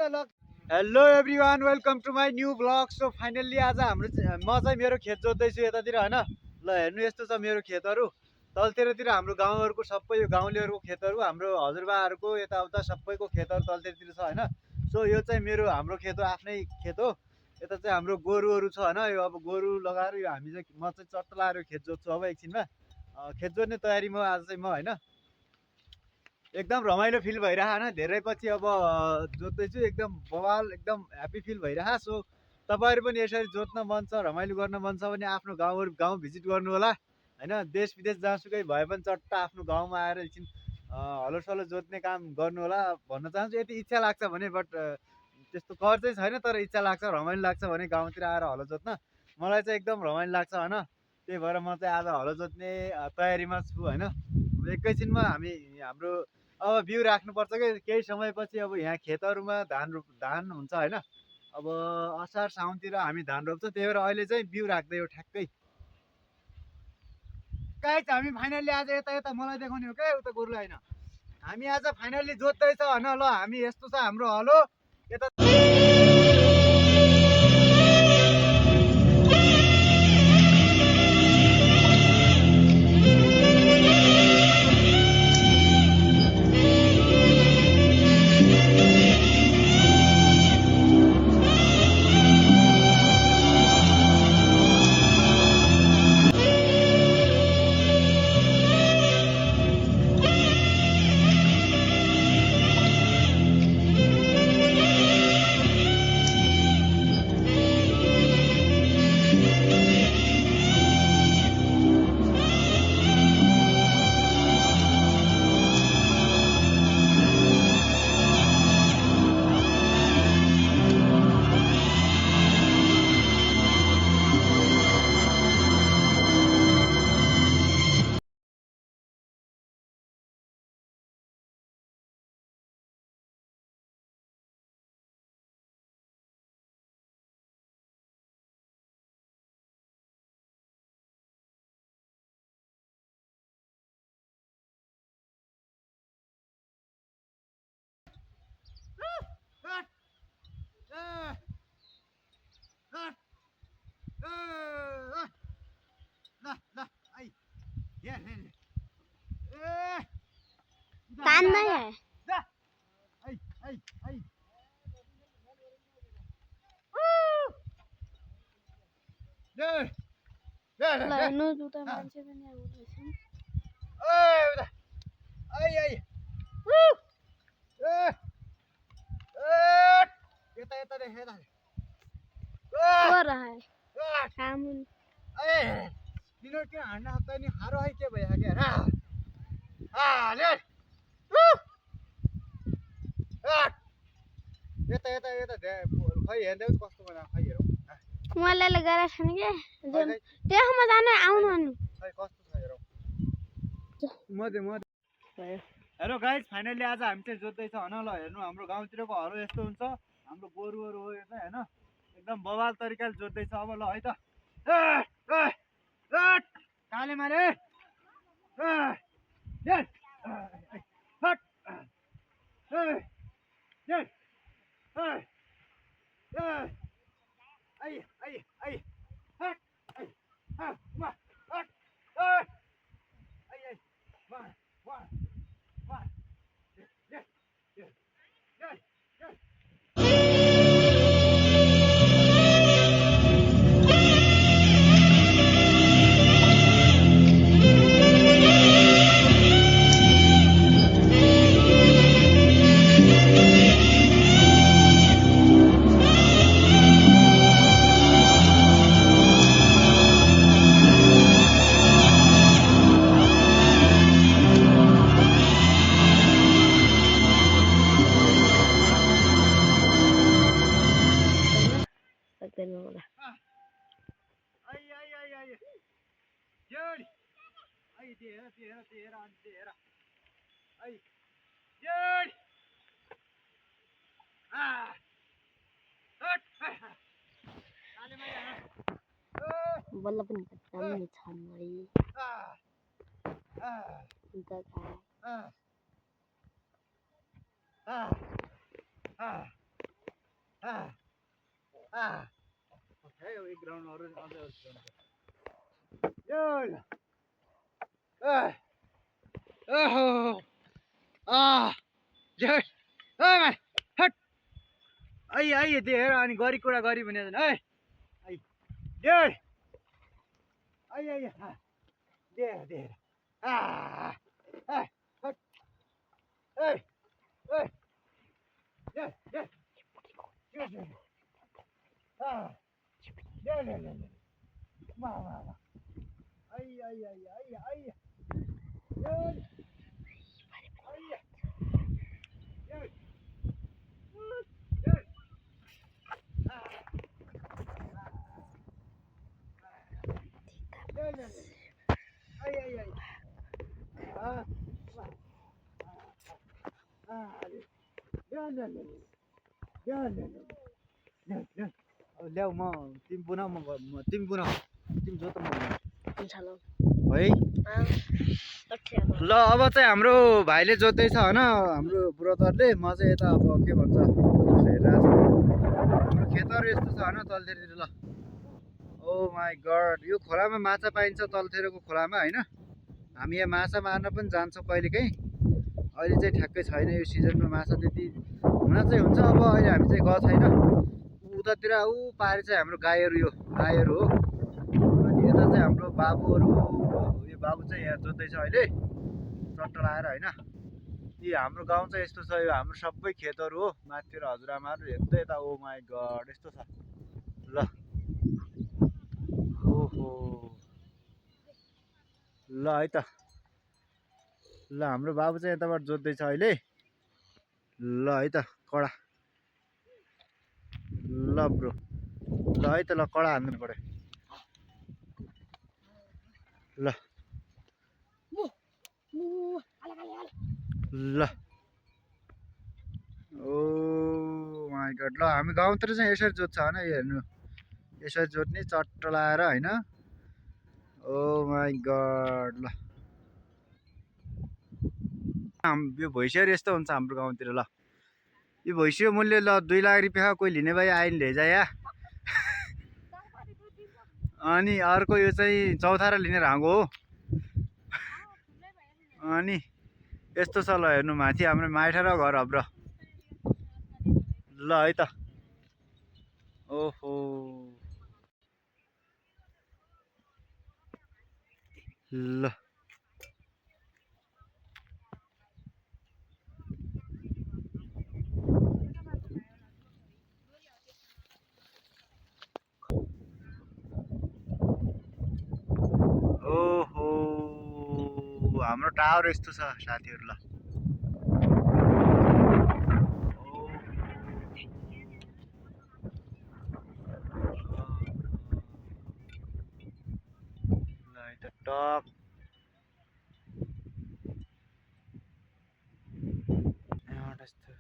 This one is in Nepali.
Hello everyone, welcome to my new blog. So finally आज हाम्रो म चाहिँ मेरो खेत जोत्दैछु यतातिर होइन। ल हेर्नु, यस्तो छ मेरो खेतहरू। तलतिरतिर हाम्रो गाउँहरूको सबै यो गाउँलेहरूको खेतहरू, हाम्रो हजुरबाहरूको यताउता सबैको खेतहरू तलतिरतिर छ होइन। सो यो चाहिँ हाम्रो खेत हो, आफ्नै खेत हो। यता चाहिँ हाम्रो गोरुहरू छ होइन। यो अब गोरु लगाएर यो म चाहिँ चट्ट लगाएर खेत जोत्छु अब एकछिनमा। खेत जोत्ने तयारीमा आज चाहिँ म होइन। एकदम रमाइलो फिल भइरह होइन। धेरै पछि अब जोत्दैछु, एकदम बवाल, एकदम ह्याप्पी फिल भइरह। सो तपाईँहरू पनि यसरी जोत्न मन छ, रमाइलो गर्न मन छ भने आफ्नो गाउँ भिजिट गर्नु होला होइन। देश विदेश जहाँसुकै भए पनि चट्ट आफ्नो गाउँमा आएर एकछिन हलो सलो जोत्ने काम गर्नु होला भन्न चाहन्छु। यदि इच्छा लाग्छ भने, बट त्यस्तो कर चाहिँ छैन, तर इच्छा लाग्छ, रमाइलो लाग्छ भने गाउँतिर आएर हलो जोत्न मलाई चाहिँ एकदम रमाइलो लाग्छ होइन। त्यही भएर म चाहिँ आज हलो जोत्ने तयारीमा छु होइन। एकैछिनमा हाम्रो अब बिउ राख्नुपर्छ कि केही समयपछि। अब यहाँ खेतहरूमा धान हुन्छ होइन। अब असार साउनतिर हामी धान रोप्छ, त्यही भएर अहिले चाहिँ बिउ राख्दै हो ठ्याक्कै। गाइस, हामी फाइनल्ली आज यता मलाई देखाउने हो क्या, उता गोरुलाई होइन। हामी आज फाइनल्ली जोत्दैछ होइन। ल हामी यस्तो छ हाम्रो हलो यता। तान्दै है ल हेर्नु उता मान्छे पनि आउँदैछ। और है काम के हान्ना हत्ता नि हारो है के भइहा के रा ले यता खै हेर्दै कस्तो बना खै हेरौँ। उहाँले गरेर छन् के त्यहाँमा जानु आउनु भन्नु खै कस्तो छ हेरौँ। हेलो गाइस, फाइनल्ली आज हामी चाहिँ जोत्दैछ होइन। ल हेर्नु, हाम्रो गाउँतिरको हलो यस्तो हुन्छ। हाम्रो गोरुहरू हो यो चाहिँ होइन। एकदम बवाल तरिकाले जोत्दैछ अब। ल है त काले मारे बल्ल पनि दामी छन् है एक ग्राउन्ड अरू अझै यो ल ओहो हट आइए आइए त्यो हेर अनि गरी कुरा गरी भने है आइ डेढ आइए आइए दे दे हट ए ए दे दे ले वाह वाह वाह आइए आइए आइए आइए आइए आइए ल्याऊ म तिमी बुनाऊ तिमी बुनाऊ तिमी जोत म है ल अब चाहिँ हाम्रो भाइले जोत्दैछ होइन हाम्रो ब्रदरले म चाहिँ यता अब के भन्छ हेरिरहेको छु हाम्रो खेतहरू यस्तो छ होइन तलतिरतिर ल ओ माई गड यो खोलामा माछा पाइन्छ तलतिरको खोलामा होइन हामी यहाँ माछा मार्न पनि जान्छौँ कहिलेकाहीँ अहिले चाहिँ ठ्याक्कै छैन यो सिजनमा माछा त्यति हुन चाहिँ हुन्छ अब अहिले हामी चाहिँ गएको छैन उतातिर ऊ पारि चाहिँ हाम्रो गाईहरू यो गाईहरू हो अनि यता चाहिँ हाम्रो बाबुहरू यो बाबु चाहिँ यहाँ जोत्दैछ अहिले चट्ट लाएर होइन यो हाम्रो गाउँ चाहिँ यस्तो छ यो हाम्रो सबै खेतहरू हो माथितिर हजुरआमाहरू हेर्दै यता ओ माई गड यस्तो छ ल ओहो ल है त ल हाम्रो बाबु चाहिँ यताबाट जोत्दैछ अहिले ल है त कडा ल ब्रो ल है त ल कडा हान्नु पऱ्यो ल ल ओ माई गड ल हामी गाउँतिर चाहिँ यसरी जोत्छ होइन यो हेर्नु यसरी जोत्ने चट्ट लाएर होइन ओ माई गड ल यो भैँसीहरू यस्तो हुन्छ हाम्रो गाउँतिर ल यो भैँसीको मूल्य ल 2 लाख रुपियाँ कोही लिने भाइ आइन ल्याइजा अनि अर्को यो चाहिँ चौथारा लिने राँगो हो अनि यस्तो छ ल हेर्नु माथि हाम्रो माइठा र घर हाम्रो ल है त ओहो ल ओहो हाम्रो टावर यस्तो छ साथीहरू ल ल है त टक यस्तो